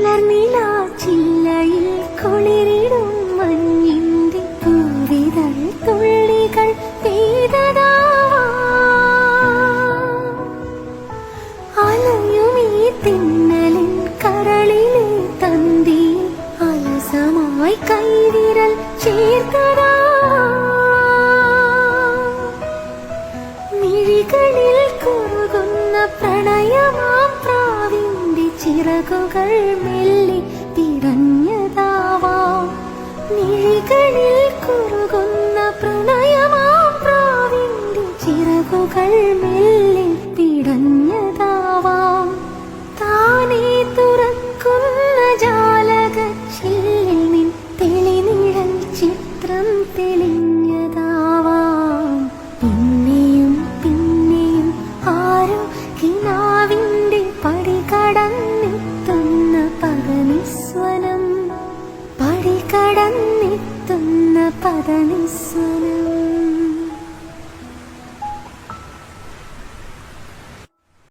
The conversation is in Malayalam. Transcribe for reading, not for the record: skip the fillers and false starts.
പുലർനിലാച്ചില്ലയിൽ കുളിരിടും മഞ്ഞിന്റെ പൂവിതൾ തുള്ളികൾ അലയുമീ തിന്നലിൻ കരളിലെ തന്തി അലസമായി കൈവിരൽ ചേർത്തതാ മിഴികളിൽ കുറുകുന്ന പ്രണയമാം പ്രാവിന്റെ ചിറകുകൾ മെല്ലെ പിടഞ്ഞതാവാം മിഴികളിൽ കുറുകുന്ന പ്രണയമാം പ്രാവിന്റെ ചിറകുകൾ മെല്ലെ പിടഞ്ഞതാവാം താനേ തുറക്കുന്ന ജാലകച്ചില്ലിൽ നിൻ തെളിനിഴൽ ചിത്രം തെളിഞ്ഞതാവാം പിന്നെയും പിന്നെയും ആരോ കിനാവിന്റെ പടി കടന്നെത്തുന്ന പദനിസ്വനം പടി കടന്നെത്തുന്ന പദനിസ്വനം